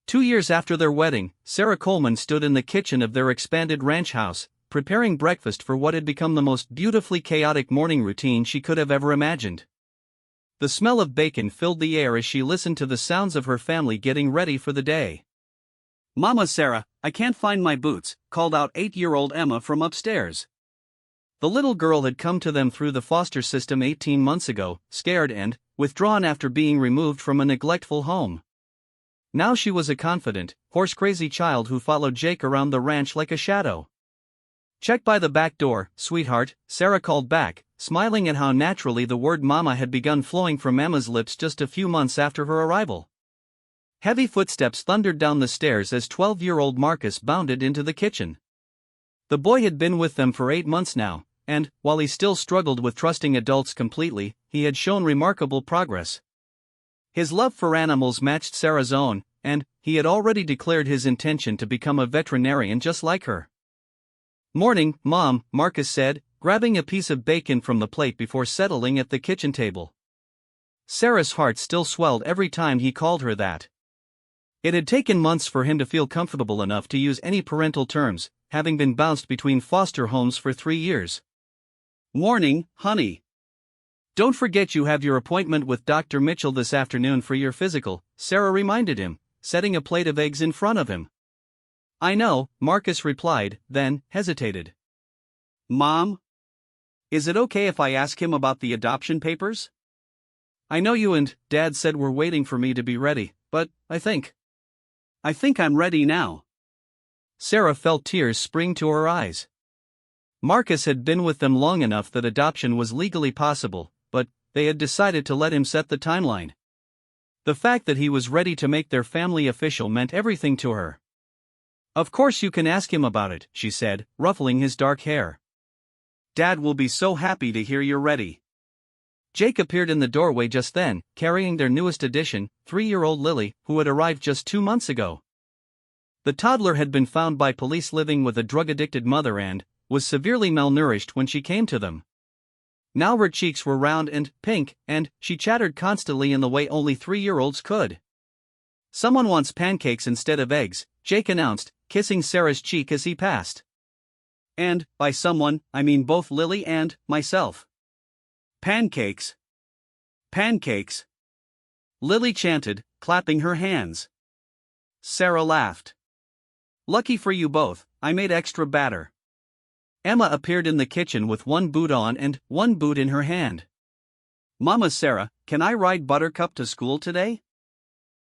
2 years after their wedding, Sarah Coleman stood in the kitchen of their expanded ranch house, preparing breakfast for what had become the most beautifully chaotic morning routine she could have ever imagined. The smell of bacon filled the air as she listened to the sounds of her family getting ready for the day. "Mama Sarah, I can't find my boots," called out 8-year-old Emma from upstairs. The little girl had come to them through the foster system 18 months ago, scared and withdrawn after being removed from a neglectful home. Now she was a confident, horse-crazy child who followed Jake around the ranch like a shadow. "Check by the back door, sweetheart," Sarah called back, smiling at how naturally the word mama had begun flowing from Emma's lips just a few months after her arrival. Heavy footsteps thundered down the stairs as 12-year-old Marcus bounded into the kitchen. The boy had been with them for 8 months now, and, while he still struggled with trusting adults completely, he had shown remarkable progress. His love for animals matched Sarah's own, and he had already declared his intention to become a veterinarian just like her. "Morning, Mom," Marcus said, grabbing a piece of bacon from the plate before settling at the kitchen table. Sarah's heart still swelled every time he called her that. It had taken months for him to feel comfortable enough to use any parental terms, having been bounced between foster homes for 3 years. "Morning, honey. Don't forget you have your appointment with Dr. Mitchell this afternoon for your physical," Sarah reminded him, setting a plate of eggs in front of him. "I know," Marcus replied, then hesitated. "Mom? Is it okay if I ask him about the adoption papers? I know you and Dad said we're waiting for me to be ready, but I think I'm ready now." Sarah felt tears spring to her eyes. Marcus had been with them long enough that adoption was legally possible, but they had decided to let him set the timeline. The fact that he was ready to make their family official meant everything to her. "Of course you can ask him about it," she said, ruffling his dark hair. "Dad will be so happy to hear you're ready." Jake appeared in the doorway just then, carrying their newest addition, 3-year-old Lily, who had arrived just 2 months ago. The toddler had been found by police living with a drug-addicted mother and was severely malnourished when she came to them. Now her cheeks were round and pink, and she chattered constantly in the way only 3-year-olds could. "Someone wants pancakes instead of eggs," Jake announced, kissing Sarah's cheek as he passed. "And, by someone, I mean both Lily and myself." "Pancakes. Pancakes," Lily chanted, clapping her hands. Sarah laughed. "Lucky for you both, I made extra batter." Emma appeared in the kitchen with one boot on and one boot in her hand. "Mama Sarah, can I ride Buttercup to school today?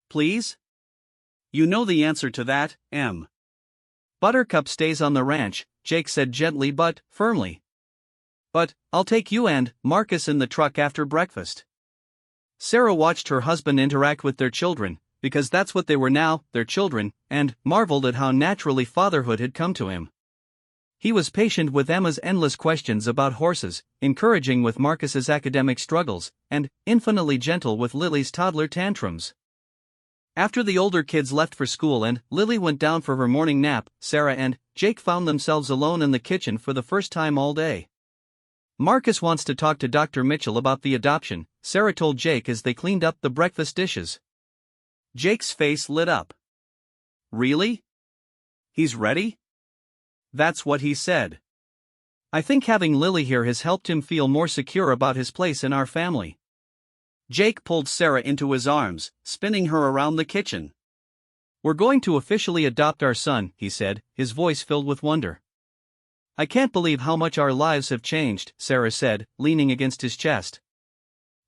Please?" "You know the answer to that, Em." "Buttercup stays on the ranch," Jake said gently but firmly. "But I'll take you and Marcus in the truck after breakfast." Sarah watched her husband interact with their children, because that's what they were now, their children, and marveled at how naturally fatherhood had come to him. He was patient with Emma's endless questions about horses, encouraging with Marcus's academic struggles, and infinitely gentle with Lily's toddler tantrums. After the older kids left for school and Lily went down for her morning nap, Sarah and Jake found themselves alone in the kitchen for the first time all day. "Marcus wants to talk to Dr. Mitchell about the adoption," Sarah told Jake as they cleaned up the breakfast dishes. Jake's face lit up. "Really? He's ready?" "That's what he said. I think having Lily here has helped him feel more secure about his place in our family." Jake pulled Sarah into his arms, spinning her around the kitchen. "We're going to officially adopt our son," he said, his voice filled with wonder. "I can't believe how much our lives have changed," Sarah said, leaning against his chest.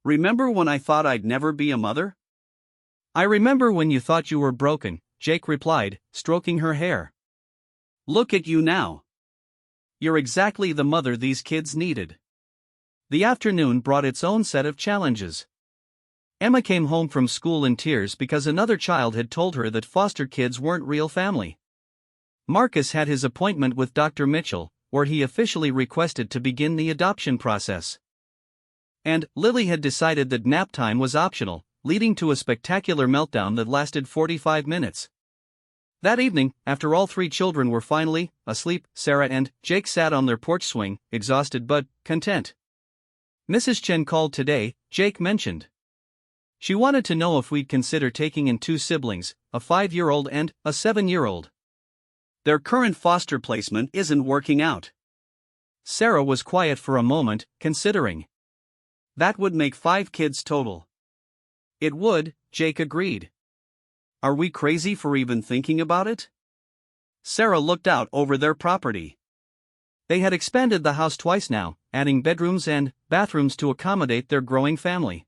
"Remember when I thought I'd never be a mother?" "I remember when you thought you were broken," Jake replied, stroking her hair. "Look at you now. You're exactly the mother these kids needed." The afternoon brought its own set of challenges. Emma came home from school in tears because another child had told her that foster kids weren't real family. Marcus had his appointment with Dr. Mitchell, where he officially requested to begin the adoption process. And Lily had decided that nap time was optional, leading to a spectacular meltdown that lasted 45 minutes. That evening, after all 3 children were finally asleep, Sarah and Jake sat on their porch swing, exhausted but content. "Mrs. Chen called today," Jake mentioned. She wanted to know if we'd consider taking in two siblings, a 5-year-old and a 7-year-old. Their current foster placement isn't working out. Sarah was quiet for a moment, considering. That would make 5 kids total. It would, Jake agreed. Are we crazy for even thinking about it? Sarah looked out over their property. They had expanded the house twice now, adding bedrooms and bathrooms to accommodate their growing family.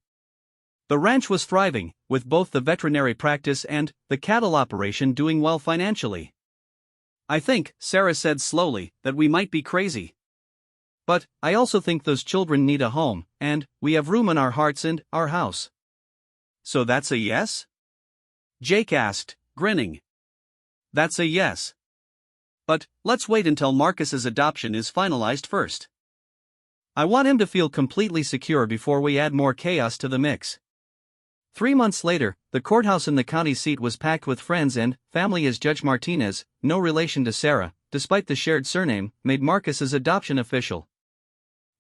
The ranch was thriving, with both the veterinary practice and the cattle operation doing well financially. I think, Sarah said slowly, that we might be crazy. But I also think those children need a home, and we have room in our hearts and our house. So that's a yes? Jake asked, grinning. That's a yes. But let's wait until Marcus's adoption is finalized first. I want him to feel completely secure before we add more chaos to the mix. 3 months later, the courthouse in the county seat was packed with friends and family as Judge Martinez, no relation to Sarah, despite the shared surname, made Marcus's adoption official.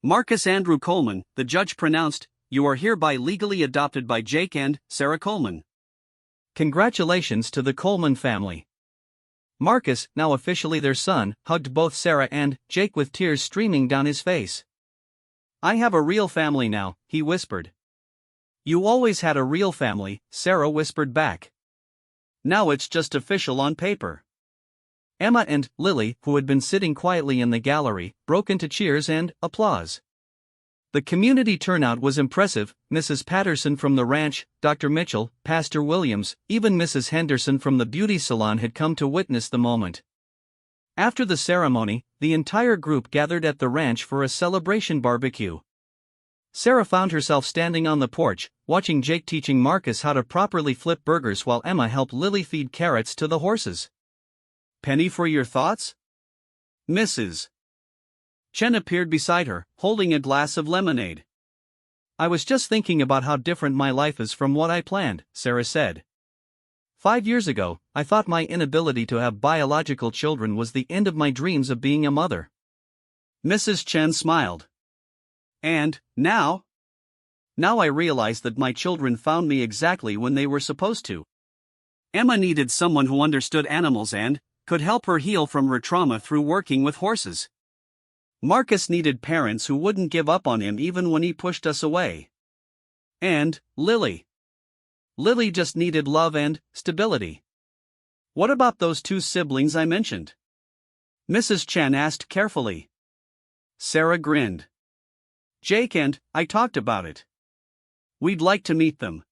Marcus Andrew Coleman, the judge pronounced, you are hereby legally adopted by Jake and Sarah Coleman. Congratulations to the Coleman family. Marcus, now officially their son, hugged both Sarah and Jake with tears streaming down his face. I have a real family now, he whispered. You always had a real family, Sarah whispered back. Now it's just official on paper. Emma and Lily, who had been sitting quietly in the gallery, broke into cheers and applause. The community turnout was impressive. Mrs. Patterson from the ranch, Dr. Mitchell, Pastor Williams, even Mrs. Henderson from the beauty salon had come to witness the moment. After the ceremony, the entire group gathered at the ranch for a celebration barbecue. Sarah found herself standing on the porch, watching Jake teaching Marcus how to properly flip burgers while Emma helped Lily feed carrots to the horses. Penny for your thoughts? Mrs. Chen appeared beside her, holding a glass of lemonade. I was just thinking about how different my life is from what I planned, Sarah said. 5 years ago, I thought my inability to have biological children was the end of my dreams of being a mother. Mrs. Chen smiled. And, now? Now I realize that my children found me exactly when they were supposed to. Emma needed someone who understood animals and could help her heal from her trauma through working with horses. Marcus needed parents who wouldn't give up on him even when he pushed us away. And Lily. Lily just needed love and stability. What about those 2 siblings I mentioned? Mrs. Chen asked carefully. Sarah grinned. Jake and I talked about it. We'd like to meet them.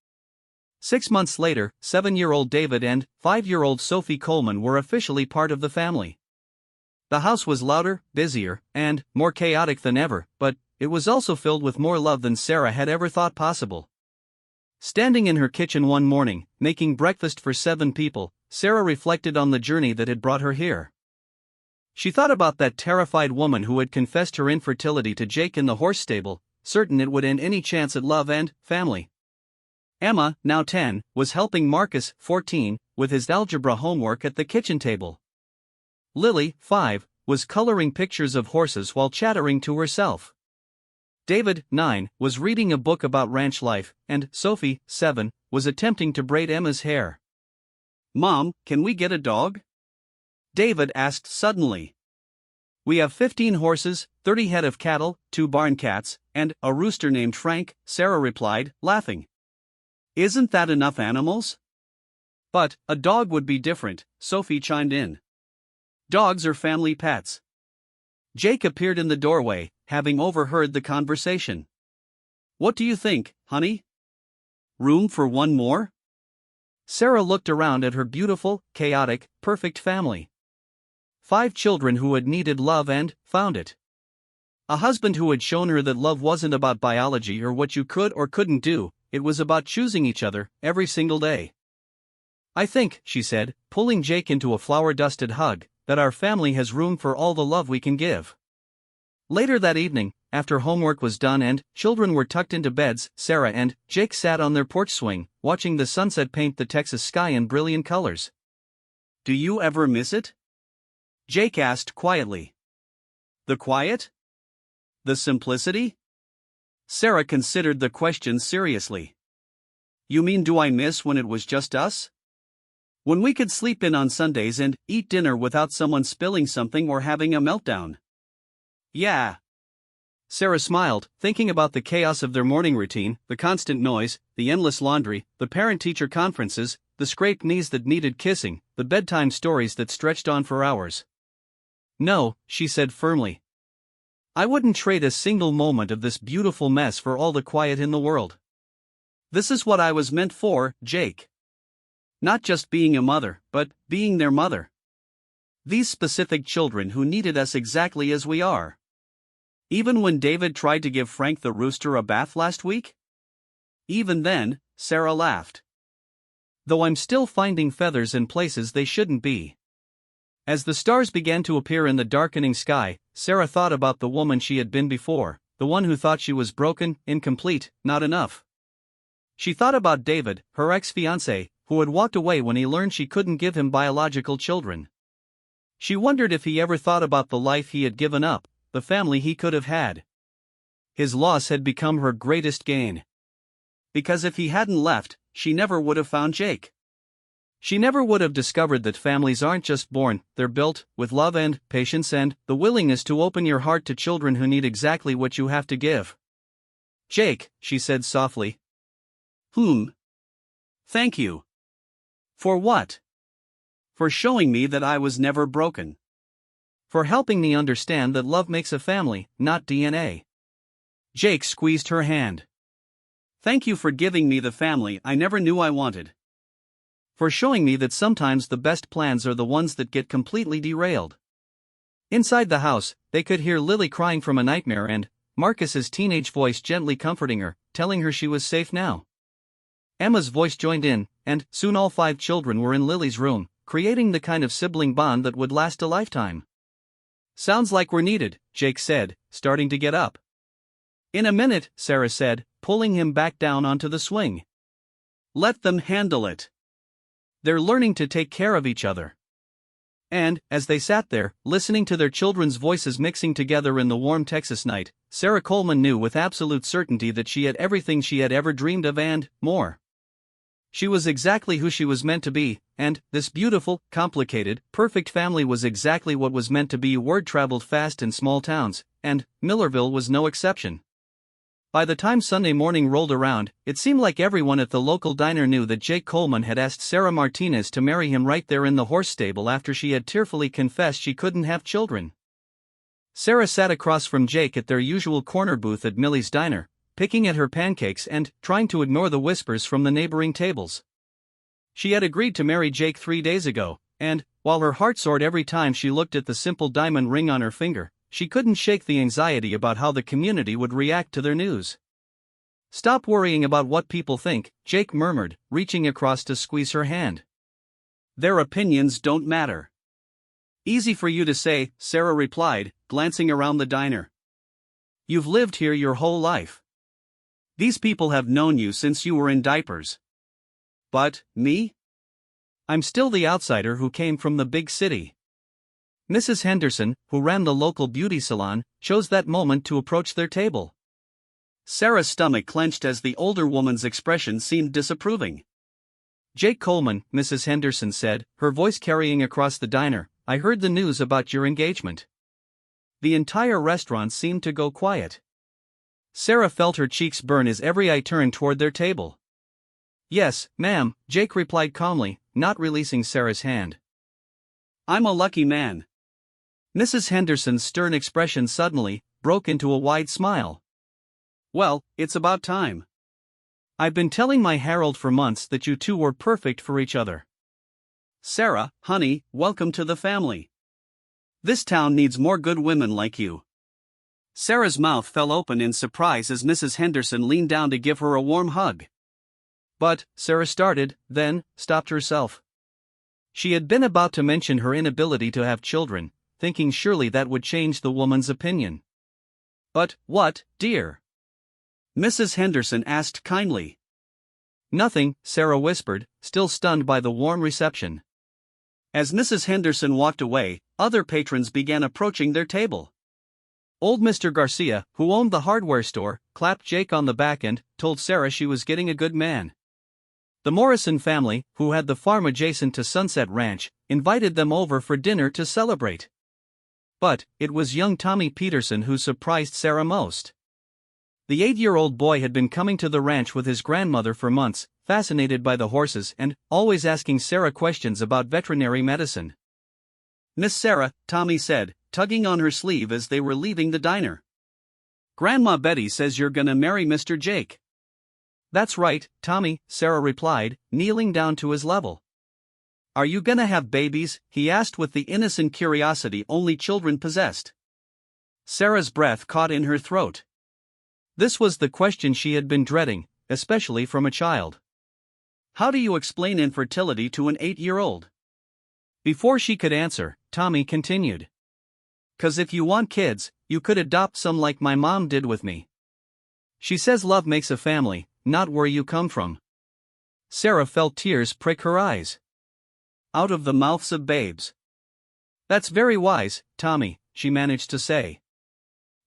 6 months later, 7-year-old David and 5-year-old Sophie Coleman were officially part of the family. The house was louder, busier, and more chaotic than ever, but it was also filled with more love than Sarah had ever thought possible. Standing in her kitchen one morning, making breakfast for 7 people, Sarah reflected on the journey that had brought her here. She thought about that terrified woman who had confessed her infertility to Jake in the horse stable, certain it would end any chance at love and family. Emma, now 10, was helping Marcus, 14, with his algebra homework at the kitchen table. Lily, 5, was coloring pictures of horses while chattering to herself. David, 9, was reading a book about ranch life, and Sophie, 7, was attempting to braid Emma's hair. Mom, can we get a dog? David asked suddenly. We have 15 horses, 30 head of cattle, 2 barn cats, and a rooster named Frank, Sarah replied, laughing. Isn't that enough animals? But a dog would be different, Sophie chimed in. Dogs are family pets. Jake appeared in the doorway, having overheard the conversation. What do you think, honey? Room for one more? Sarah looked around at her beautiful, chaotic, perfect family. 5 children who had needed love and found it. A husband who had shown her that love wasn't about biology or what you could or couldn't do, it was about choosing each other, every single day. I think, she said, pulling Jake into a flower-dusted hug, that our family has room for all the love we can give. Later that evening, after homework was done and children were tucked into beds, Sarah and Jake sat on their porch swing, watching the sunset paint the Texas sky in brilliant colors. Do you ever miss it? Jake asked quietly. The quiet? The simplicity? Sarah considered the question seriously. You mean do I miss when it was just us? When we could sleep in on Sundays and eat dinner without someone spilling something or having a meltdown? Yeah. Sarah smiled, thinking about the chaos of their morning routine, the constant noise, the endless laundry, the parent-teacher conferences, the scraped knees that needed kissing, the bedtime stories that stretched on for hours. No, she said firmly. I wouldn't trade a single moment of this beautiful mess for all the quiet in the world. This is what I was meant for, Jake. Not just being a mother, but being their mother. These specific children who needed us exactly as we are. Even when David tried to give Frank the rooster a bath last week? Even then, Sarah laughed. Though I'm still finding feathers in places they shouldn't be. As the stars began to appear in the darkening sky, Sarah thought about the woman she had been before, the one who thought she was broken, incomplete, not enough. She thought about David, her ex-fiancé, who had walked away when he learned she couldn't give him biological children. She wondered if he ever thought about the life he had given up, the family he could have had. His loss had become her greatest gain. Because if he hadn't left, she never would have found Jake. She never would have discovered that families aren't just born, they're built, with love and patience and the willingness to open your heart to children who need exactly what you have to give. Jake, she said softly. Thank you. For what? For showing me that I was never broken. For helping me understand that love makes a family, not DNA. Jake squeezed her hand. Thank you for giving me the family I never knew I wanted. For showing me that sometimes the best plans are the ones that get completely derailed. Inside the house, they could hear Lily crying from a nightmare and Marcus's teenage voice gently comforting her, telling her she was safe now. Emma's voice joined in, and soon all 5 children were in Lily's room, creating the kind of sibling bond that would last a lifetime. Sounds like we're needed, Jake said, starting to get up. In a minute, Sarah said, pulling him back down onto the swing. Let them handle it. They're learning to take care of each other. And, as they sat there, listening to their children's voices mixing together in the warm Texas night, Sarah Coleman knew with absolute certainty that she had everything she had ever dreamed of and more. She was exactly who she was meant to be, and this beautiful, complicated, perfect family was exactly what was meant to be. Word traveled fast in small towns, and Millerville was no exception. By the time Sunday morning rolled around, it seemed like everyone at the local diner knew that Jake Coleman had asked Sarah Martinez to marry him right there in the horse stable after she had tearfully confessed she couldn't have children. Sarah sat across from Jake at their usual corner booth at Millie's Diner, picking at her pancakes and trying to ignore the whispers from the neighboring tables. She had agreed to marry Jake 3 days ago, and, while her heart soared every time she looked at the simple diamond ring on her finger, she couldn't shake the anxiety about how the community would react to their news. Stop worrying about what people think, Jake murmured, reaching across to squeeze her hand. Their opinions don't matter. Easy for you to say, Sarah replied, glancing around the diner. You've lived here your whole life. These people have known you since you were in diapers. But, me? I'm still the outsider who came from the big city. Mrs. Henderson, who ran the local beauty salon, chose that moment to approach their table. Sarah's stomach clenched as the older woman's expression seemed disapproving. Jake Coleman, Mrs. Henderson said, her voice carrying across the diner, I heard the news about your engagement. The entire restaurant seemed to go quiet. Sarah felt her cheeks burn as every eye turned toward their table. Yes, ma'am, Jake replied calmly, not releasing Sarah's hand. I'm a lucky man. Mrs. Henderson's stern expression suddenly broke into a wide smile. Well, it's about time. I've been telling my Harold for months that you two were perfect for each other. Sarah, honey, welcome to the family. This town needs more good women like you. Sarah's mouth fell open in surprise as Mrs. Henderson leaned down to give her a warm hug. But, Sarah started, then stopped herself. She had been about to mention her inability to have children, thinking surely that would change the woman's opinion. But, what, dear? Mrs. Henderson asked kindly. Nothing, Sarah whispered, still stunned by the warm reception. As Mrs. Henderson walked away, other patrons began approaching their table. Old Mr. Garcia, who owned the hardware store, clapped Jake on the back and told Sarah she was getting a good man. The Morrison family, who had the farm adjacent to Sunset Ranch, invited them over for dinner to celebrate. But it was young Tommy Peterson who surprised Sarah most. The 8-year-old boy had been coming to the ranch with his grandmother for months, fascinated by the horses and always asking Sarah questions about veterinary medicine. "Miss Sarah," Tommy said, tugging on her sleeve as they were leaving the diner. "Grandma Betty says you're gonna marry Mr. Jake." "That's right, Tommy," Sarah replied, kneeling down to his level. "Are you gonna have babies?" he asked with the innocent curiosity only children possessed. Sarah's breath caught in her throat. This was the question she had been dreading, especially from a child. How do you explain infertility to an 8-year-old? Before she could answer, Tommy continued. "'Cause if you want kids, you could adopt some like my mom did with me. She says love makes a family, not where you come from." Sarah felt tears prick her eyes. Out of the mouths of babes. "That's very wise, Tommy," she managed to say.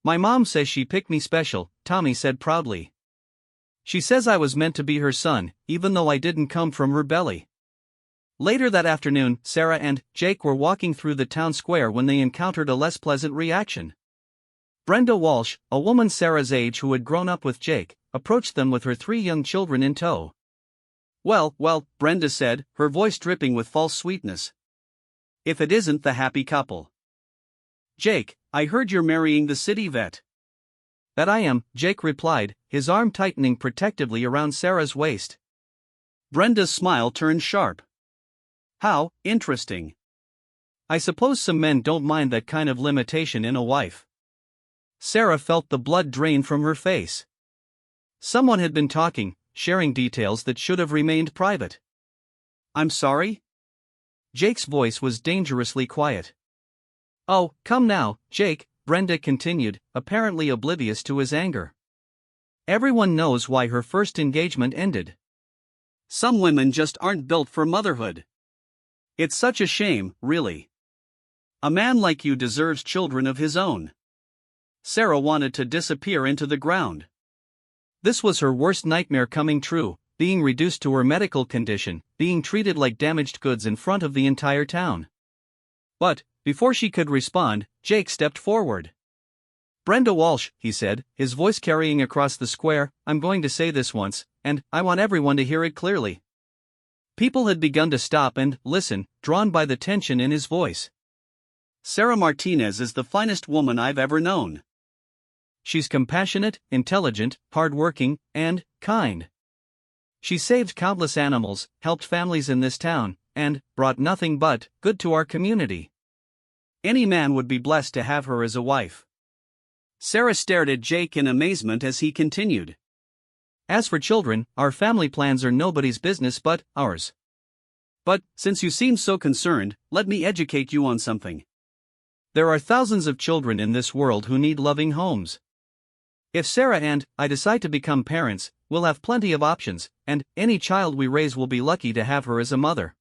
"My mom says she picked me special," Tommy said proudly. "She says I was meant to be her son, even though I didn't come from her belly." Later that afternoon, Sarah and Jake were walking through the town square when they encountered a less pleasant reaction. Brenda Walsh, a woman Sarah's age who had grown up with Jake, approached them with her 3 young children in tow. Well, Brenda said, her voice dripping with false sweetness. "If it isn't the happy couple. Jake, I heard you're marrying the city vet." "That I am," Jake replied, his arm tightening protectively around Sarah's waist. Brenda's smile turned sharp. "How interesting. I suppose some men don't mind that kind of limitation in a wife." Sarah felt the blood drain from her face. Someone had been talking, sharing details that should have remained private. "I'm sorry?" Jake's voice was dangerously quiet. "Oh, come now, Jake," Brenda continued, apparently oblivious to his anger. "Everyone knows why her first engagement ended. Some women just aren't built for motherhood. It's such a shame, really. A man like you deserves children of his own." Sarah wanted to disappear into the ground. This was her worst nightmare coming true, being reduced to her medical condition, being treated like damaged goods in front of the entire town. But, before she could respond, Jake stepped forward. "Brenda Walsh," he said, his voice carrying across the square, "I'm going to say this once, and I want everyone to hear it clearly." People had begun to stop and listen, drawn by the tension in his voice. "Sarah Martinez is the finest woman I've ever known. She's compassionate, intelligent, hardworking, and kind. She saved countless animals, helped families in this town, and brought nothing but good to our community. Any man would be blessed to have her as a wife." Sarah stared at Jake in amazement as he continued. "As for children, our family plans are nobody's business but ours. But, since you seem so concerned, let me educate you on something. There are thousands of children in this world who need loving homes. If Sarah and I decide to become parents, we'll have plenty of options, and any child we raise will be lucky to have her as a mother."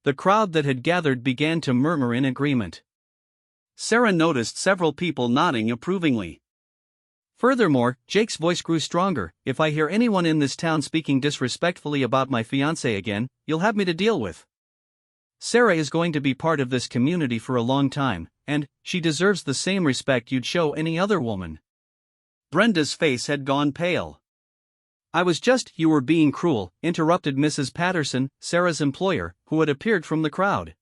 The crowd that had gathered began to murmur in agreement. Sarah noticed several people nodding approvingly. Furthermore, Jake's voice grew stronger. "If I hear anyone in this town speaking disrespectfully about my fiancée again, you'll have me to deal with. Sarah is going to be part of this community for a long time, and she deserves the same respect you'd show any other woman." Brenda's face had gone pale. You were being cruel," interrupted Mrs. Patterson, Sarah's employer, who had appeared from the crowd.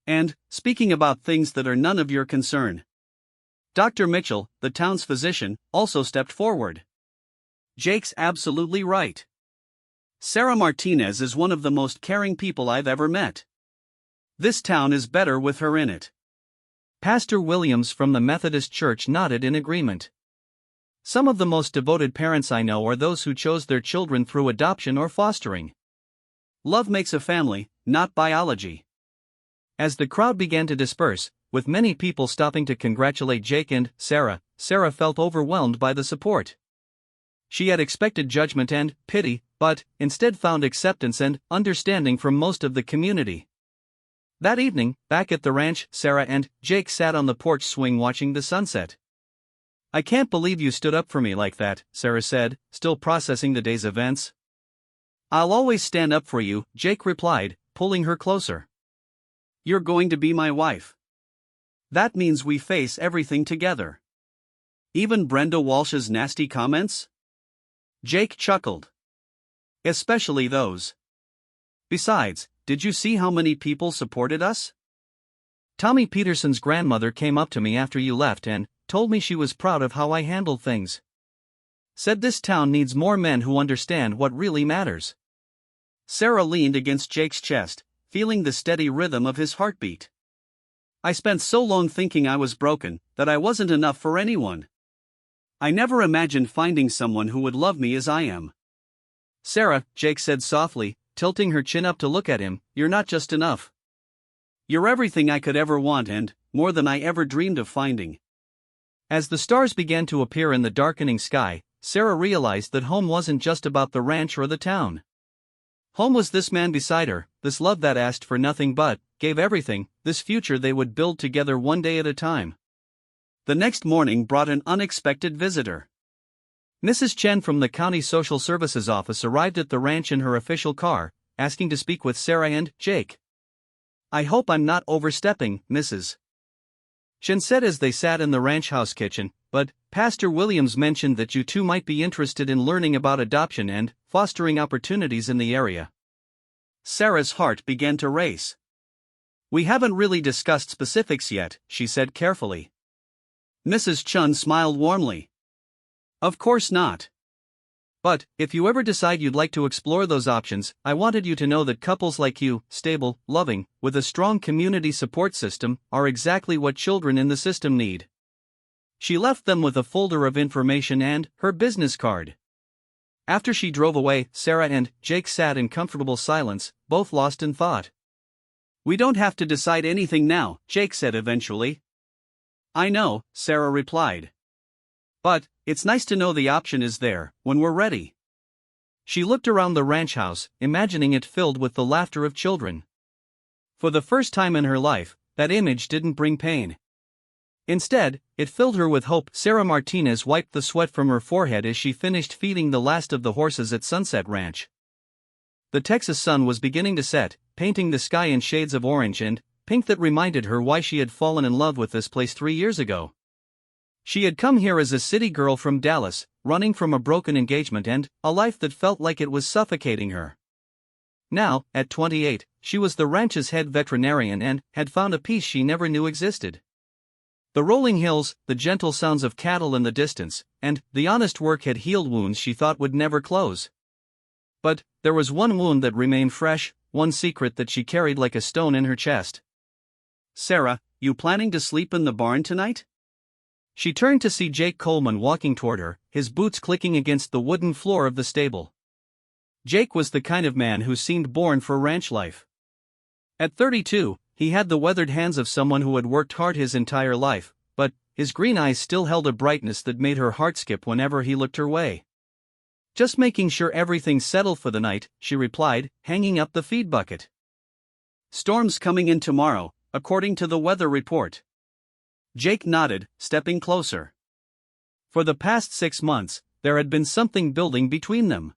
"And, speaking about things that are none of your concern." Dr. Mitchell, the town's physician, also stepped forward. "Jake's absolutely right. Sarah Martinez is one of the most caring people I've ever met. This town is better with her in it." Pastor Williams from the Methodist Church nodded in agreement. "Some of the most devoted parents I know are those who chose their children through adoption or fostering. Love makes a family, not biology." As the crowd began to disperse, with many people stopping to congratulate Jake and Sarah, Sarah felt overwhelmed by the support. She had expected judgment and pity, but instead found acceptance and understanding from most of the community. That evening, back at the ranch, Sarah and Jake sat on the porch swing watching the sunset. "I can't believe you stood up for me like that," Sarah said, still processing the day's events. I'll always stand up for you, Jake replied, pulling her closer. You're going to be my wife. That means we face everything together. Even Brenda Walsh's nasty comments? Jake chuckled. Especially those. Besides, did you see how many people supported us? Tommy Peterson's grandmother came up to me after you left and told me she was proud of how I handled things. Said this town needs more men who understand what really matters. Sarah leaned against Jake's chest, feeling the steady rhythm of his heartbeat. I spent so long thinking I was broken, that I wasn't enough for anyone. I never imagined finding someone who would love me as I am. Sarah, Jake said softly, tilting her chin up to look at him, you're not just enough. You're everything I could ever want and more than I ever dreamed of finding. As the stars began to appear in the darkening sky, Sarah realized that home wasn't just about the ranch or the town. Home was this man beside her, this love that asked for nothing but gave everything, this future they would build together one day at a time. The next morning brought an unexpected visitor. Mrs. Chen from the County Social Services Office arrived at the ranch in her official car, asking to speak with Sarah and Jake. I hope I'm not overstepping, Mrs. Chen said as they sat in the ranch house kitchen, but Pastor Williams mentioned that you two might be interested in learning about adoption and fostering opportunities in the area. Sarah's heart began to race. We haven't really discussed specifics yet, she said carefully. Mrs. Chun smiled warmly. Of course not. But, if you ever decide you'd like to explore those options, I wanted you to know that couples like you, stable, loving, with a strong community support system, are exactly what children in the system need. She left them with a folder of information and her business card. After she drove away, Sarah and Jake sat in comfortable silence, both lost in thought. We don't have to decide anything now, Jake said eventually. I know, Sarah replied. But, it's nice to know the option is there, when we're ready. She looked around the ranch house, imagining it filled with the laughter of children. For the first time in her life, that image didn't bring pain. Instead, it filled her with hope. Sarah Martinez wiped the sweat from her forehead as she finished feeding the last of the horses at Sunset Ranch. The Texas sun was beginning to set, painting the sky in shades of orange and pink that reminded her why she had fallen in love with this place 3 years ago. She had come here as a city girl from Dallas, running from a broken engagement and a life that felt like it was suffocating her. Now, at 28, she was the ranch's head veterinarian and had found a peace she never knew existed. The rolling hills, the gentle sounds of cattle in the distance, and the honest work had healed wounds she thought would never close. But there was one wound that remained fresh, one secret that she carried like a stone in her chest. Sarah, you planning to sleep in the barn tonight? She turned to see Jake Coleman walking toward her, his boots clicking against the wooden floor of the stable. Jake was the kind of man who seemed born for ranch life. At 32, he had the weathered hands of someone who had worked hard his entire life, but his green eyes still held a brightness that made her heart skip whenever he looked her way. Just making sure everything's settled for the night, she replied, hanging up the feed bucket. Storm's coming in tomorrow, according to the weather report. Jake nodded, stepping closer. For the past 6 months, there had been something building between them.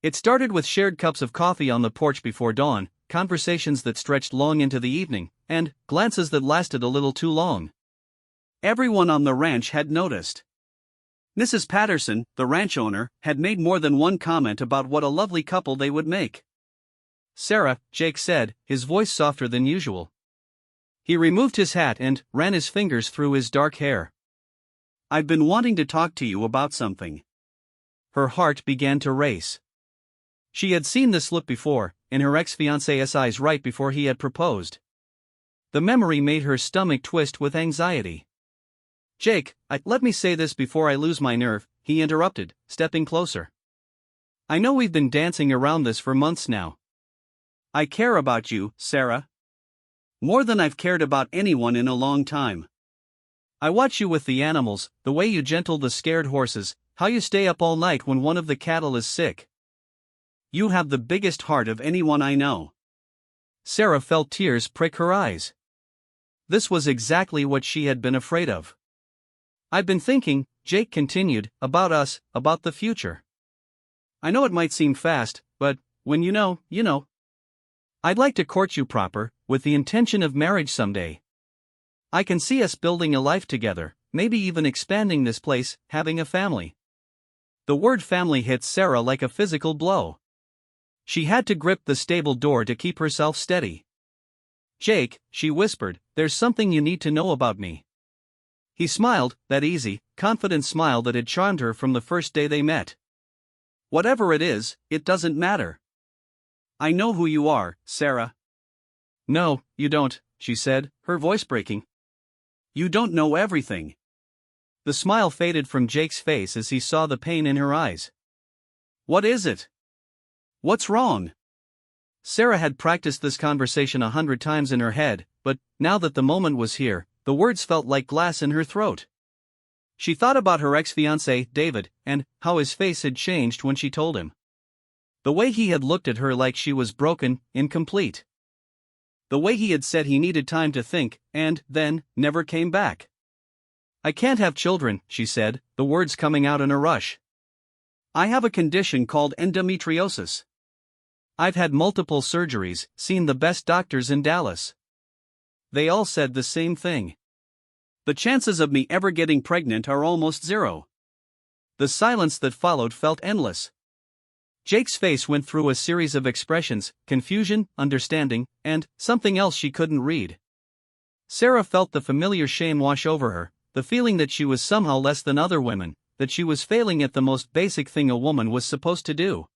It started with shared cups of coffee on the porch before dawn, conversations that stretched long into the evening, and glances that lasted a little too long. Everyone on the ranch had noticed. Mrs. Patterson, the ranch owner, had made more than one comment about what a lovely couple they would make. Sarah, Jake said, his voice softer than usual. He removed his hat and ran his fingers through his dark hair. I've been wanting to talk to you about something. Her heart began to race. She had seen this look before, in her ex-fiancé's eyes right before he had proposed. The memory made her stomach twist with anxiety. Jake, let me say this before I lose my nerve, he interrupted, stepping closer. I know we've been dancing around this for months now. I care about you, Sarah. More than I've cared about anyone in a long time. I watch you with the animals, the way you gentle the scared horses, how you stay up all night when one of the cattle is sick. You have the biggest heart of anyone I know. Sarah felt tears prick her eyes. This was exactly what she had been afraid of. I've been thinking, Jake continued, about us, about the future. I know it might seem fast, but when you know, you know. I'd like to court you proper, with the intention of marriage someday. I can see us building a life together, maybe even expanding this place, having a family." The word family hit Sarah like a physical blow. She had to grip the stable door to keep herself steady. "Jake," she whispered, "there's something you need to know about me." He smiled, that easy, confident smile that had charmed her from the first day they met. "Whatever it is, it doesn't matter. I know who you are, Sarah." "No, you don't," she said, her voice breaking. "You don't know everything." The smile faded from Jake's face as he saw the pain in her eyes. "What is it? What's wrong?" Sarah had practiced this conversation 100 times in her head, but, now that the moment was here, the words felt like glass in her throat. She thought about her ex-fiancé, David, and how his face had changed when she told him. The way he had looked at her like she was broken, incomplete. The way he had said he needed time to think, and, then, never came back. "I can't have children," she said, the words coming out in a rush. "I have a condition called endometriosis. I've had multiple surgeries, seen the best doctors in Dallas. They all said the same thing. The chances of me ever getting pregnant are almost zero." The silence that followed felt endless. Jake's face went through a series of expressions: confusion, understanding, and something else she couldn't read. Sarah felt the familiar shame wash over her, the feeling that she was somehow less than other women, that she was failing at the most basic thing a woman was supposed to do.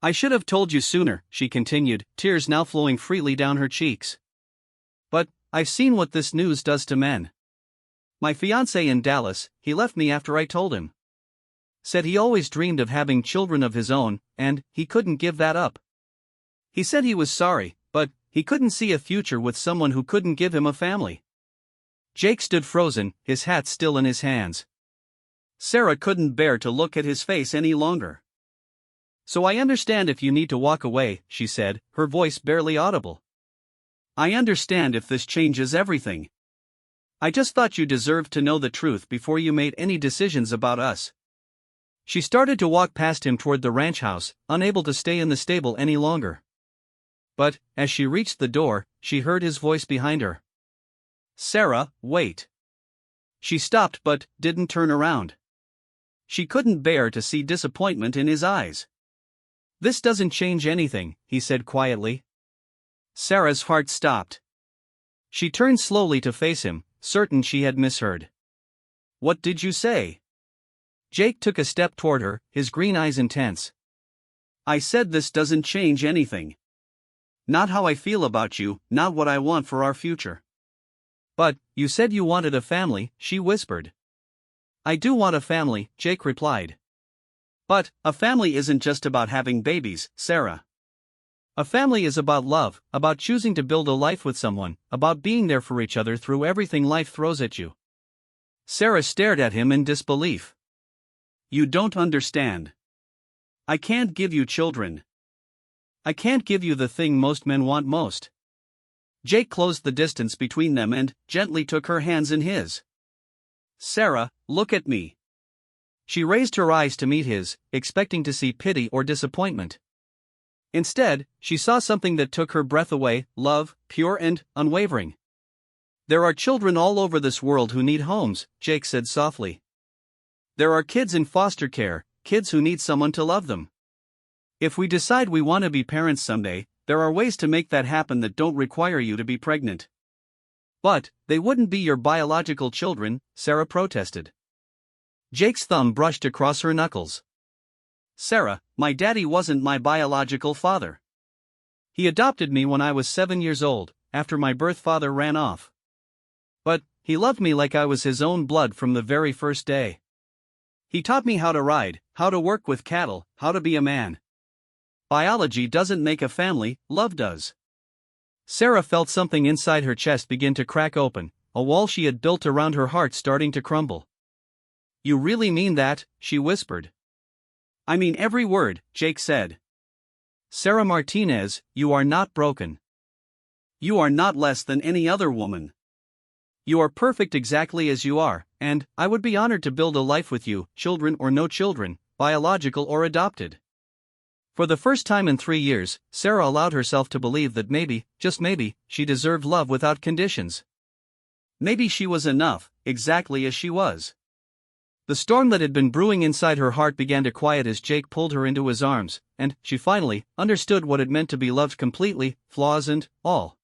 "I should have told you sooner," she continued, tears now flowing freely down her cheeks. "But I've seen what this news does to men. My fiancé in Dallas, he left me after I told him. Said he always dreamed of having children of his own, and he couldn't give that up. He said he was sorry, but he couldn't see a future with someone who couldn't give him a family." Jake stood frozen, his hat still in his hands. Sarah couldn't bear to look at his face any longer. "So I understand if you need to walk away," she said, her voice barely audible. "I understand if this changes everything. I just thought you deserved to know the truth before you made any decisions about us." She started to walk past him toward the ranch house, unable to stay in the stable any longer. But, as she reached the door, she heard his voice behind her. "Sarah, wait." She stopped but didn't turn around. She couldn't bear to see disappointment in his eyes. "This doesn't change anything," he said quietly. Sarah's heart stopped. She turned slowly to face him, certain she had misheard. "What did you say?" Jake took a step toward her, his green eyes intense. "I said this doesn't change anything. Not how I feel about you, not what I want for our future." "But, you said you wanted a family," she whispered. "I do want a family," Jake replied. "But, a family isn't just about having babies, Sarah. A family is about love, about choosing to build a life with someone, about being there for each other through everything life throws at you." Sarah stared at him in disbelief. "You don't understand. I can't give you children. I can't give you the thing most men want most." Jake closed the distance between them and gently took her hands in his. "Sarah, look at me." She raised her eyes to meet his, expecting to see pity or disappointment. Instead, she saw something that took her breath away: love, pure and unwavering. "There are children all over this world who need homes," Jake said softly. "There are kids in foster care, kids who need someone to love them. If we decide we want to be parents someday, there are ways to make that happen that don't require you to be pregnant." "But, they wouldn't be your biological children," Sarah protested. Jake's thumb brushed across her knuckles. "Sarah, my daddy wasn't my biological father. He adopted me when I was 7 years old, after my birth father ran off. But, he loved me like I was his own blood from the very first day. He taught me how to ride, how to work with cattle, how to be a man. Biology doesn't make a family, love does." Sarah felt something inside her chest begin to crack open, a wall she had built around her heart starting to crumble. "You really mean that?" she whispered. "I mean every word," Jake said. "Sarah Martinez, you are not broken. You are not less than any other woman. You are perfect exactly as you are, and I would be honored to build a life with you, children or no children, biological or adopted." For the first time in 3 years, Sarah allowed herself to believe that maybe, just maybe, she deserved love without conditions. Maybe she was enough, exactly as she was. The storm that had been brewing inside her heart began to quiet as Jake pulled her into his arms, and she finally understood what it meant to be loved completely, flaws and all.